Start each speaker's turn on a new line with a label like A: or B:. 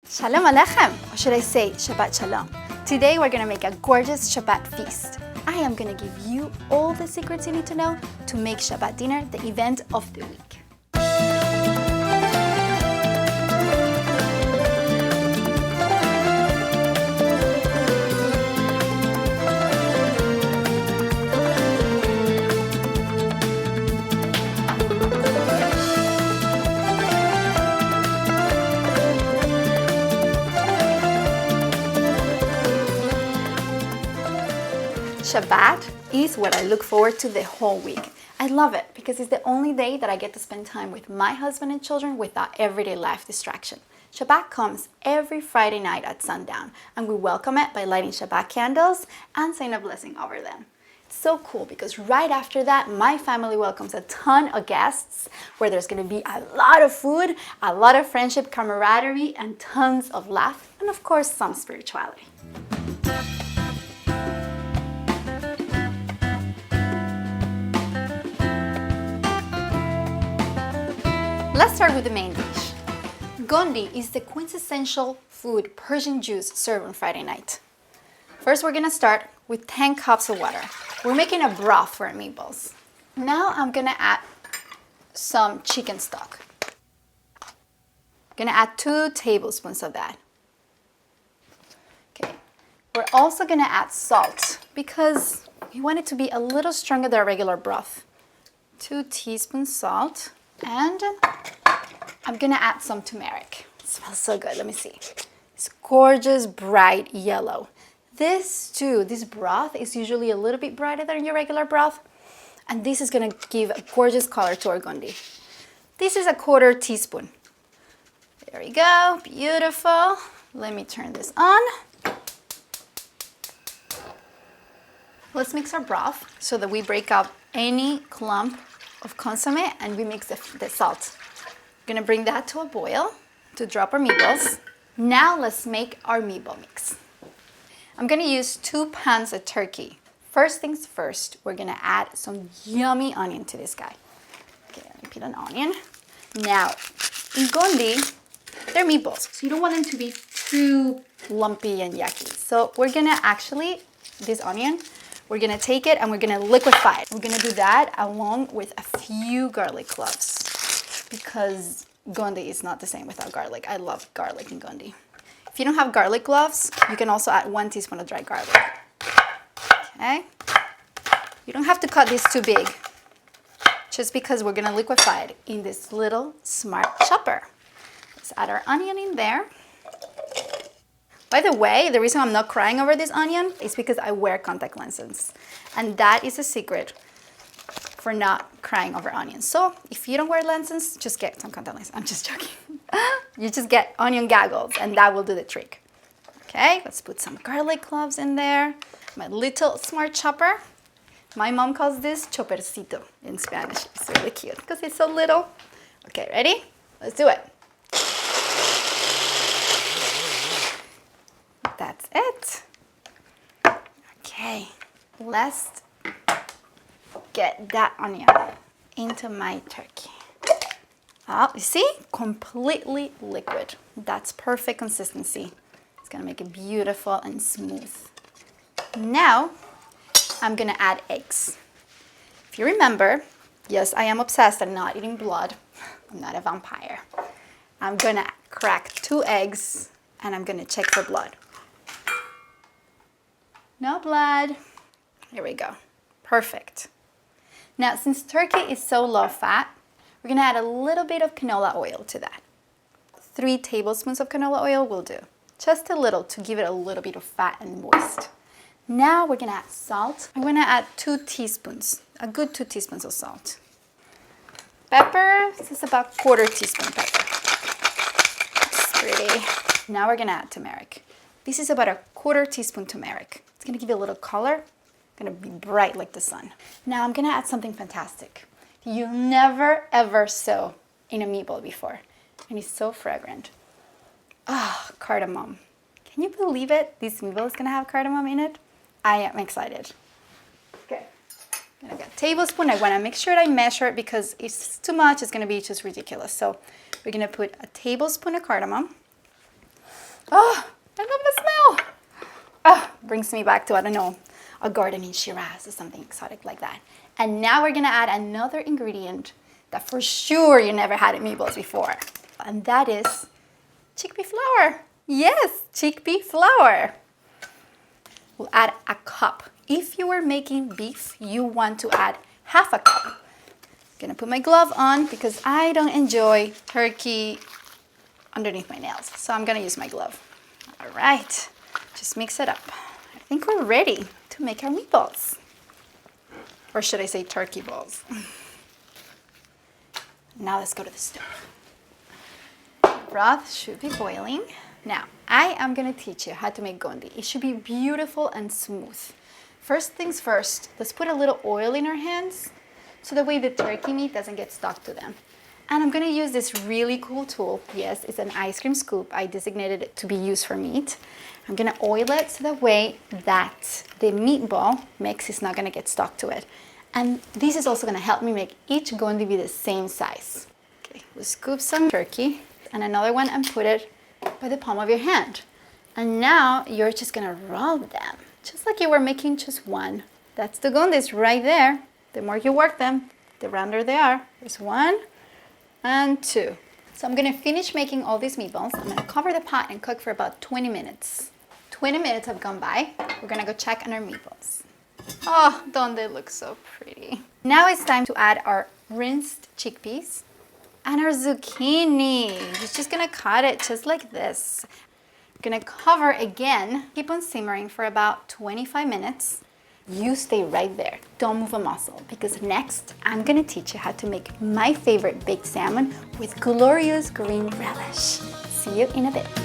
A: Shalom Aleichem, or should I say Shabbat Shalom. Today we're gonna make a gorgeous Shabbat feast. I am gonna give you all the secrets you need to know to make Shabbat dinner the event of the week. Shabbat is what I look forward to the whole week. I love it because it's the only day that I get to spend time with my husband and children without everyday life distraction. Shabbat comes every Friday night at sundown, and we welcome it by lighting Shabbat candles and saying a blessing over them. It's so cool because right after that, my family welcomes a ton of guests where there's going to be a lot of food, a lot of friendship, camaraderie, and tons of laugh, and of course, some spirituality. Let's start with the main dish. GONDY is the quintessential food Persian Jews serve on Friday night. First, we're gonna start with 10 cups of water. We're making a broth for our meatballs. Now I'm gonna add some chicken stock. I'm gonna add 2 tablespoons of that. Okay. We're also gonna add salt because we want it to be a little stronger than our regular broth. 2 teaspoons salt. And I'm gonna add some turmeric. It smells so good, let me see. It's gorgeous, bright yellow. This broth is usually a little bit brighter than your regular broth. And this is gonna give a gorgeous color to our GONDY. This is a 1/4 teaspoon. There we go, beautiful. Let me turn this on. Let's mix our broth so that we break up any clump of consomme and we mix the salt. We're gonna bring that to a boil to drop our meatballs. Now let's make our meatball mix. I'm gonna use 2 pounds of turkey. First things first, we're gonna add some yummy onion to this guy. Okay, let me put an onion. Now, in GONDY, they're meatballs, so you don't want them to be too lumpy and yucky. So we're gonna this onion, we're gonna take it and we're gonna liquefy it. We're gonna do that along with a few garlic cloves because GONDY is not the same without garlic. I love garlic in GONDY. If you don't have garlic cloves, you can also add 1 teaspoon of dry garlic. Okay? You don't have to cut this too big just because we're gonna liquefy it in this little smart chopper. Let's add our onion in there. By the way, the reason I'm not crying over this onion is because I wear contact lenses. And that is a secret for not crying over onions. So if you don't wear lenses, just get some contact lenses. I'm just joking. You just get onion goggles and that will do the trick. Okay, let's put some garlic cloves in there. My little smart chopper. My mom calls this chopercito in Spanish. It's really cute because it's so little. Okay, ready? Let's do it. That's it. Okay, let's get that onion into my turkey. Oh, you see? Completely liquid. That's perfect consistency. It's gonna make it beautiful and smooth. Now, I'm gonna add eggs. If you remember, yes, I am obsessed and not eating blood. I'm not a vampire. I'm gonna crack 2 eggs and I'm gonna check for blood. No blood. Here we go. Perfect. Now, since turkey is so low fat, we're gonna add a little bit of canola oil to that. 3 tablespoons of canola oil will do. Just a little to give it a little bit of fat and moist. Now we're gonna add salt. I'm gonna add 2 teaspoons, a good 2 teaspoons of salt. Pepper, this is about 1/4 teaspoon pepper. That's pretty. Now we're gonna add turmeric. This is about a 1/4 teaspoon turmeric. It's gonna give you a little color. It's gonna be bright like the sun. Now I'm gonna add something fantastic. You never ever saw in a meatball before. And it's so fragrant. Ah, cardamom. Can you believe it? This meatball is gonna have cardamom in it. I am excited. Okay, I'm gonna get a tablespoon. I wanna make sure I measure it because if it's too much, it's gonna be just ridiculous. So we're gonna put a tablespoon of cardamom. Oh, I love the smell. Oh, brings me back to, I don't know, a garden in Shiraz or something exotic like that. And now we're gonna add another ingredient that for sure you never had in meatballs before. And that is chickpea flour. Yes, chickpea flour. We'll add a cup. If you were making beef, you want to add half a cup. I'm gonna put my glove on because I don't enjoy turkey underneath my nails. So I'm gonna use my glove. All right, just mix it up. I think we're ready to make our meatballs. Or should I say turkey balls? Now let's go to the stove. Broth should be boiling. Now, I am gonna teach you how to make gondi. It should be beautiful and smooth. First things first, let's put a little oil in our hands so that way the turkey meat doesn't get stuck to them. And I'm gonna use this really cool tool. Yes, it's an ice cream scoop. I designated it to be used for meat. I'm gonna oil it so that way that the meatball mix is not gonna get stuck to it. And this is also gonna help me make each gondi be the same size. Okay, we'll scoop some turkey and another one and put it by the palm of your hand. And now you're just gonna roll them, just like you were making just one. That's the gondis right there. The more you work them, the rounder they are. There's one and two. So I'm gonna finish making all these meatballs. I'm gonna cover the pot and cook for about 20 minutes. 20 minutes have gone by. We're gonna go check on our meatballs. Oh, don't they look so pretty? Now it's time to add our rinsed chickpeas and our zucchini. You're just gonna cut it just like this. Gonna cover again. Keep on simmering for about 25 minutes. You stay right there. Don't move a muscle because next I'm gonna teach you how to make my favorite baked salmon with glorious green relish. See you in a bit.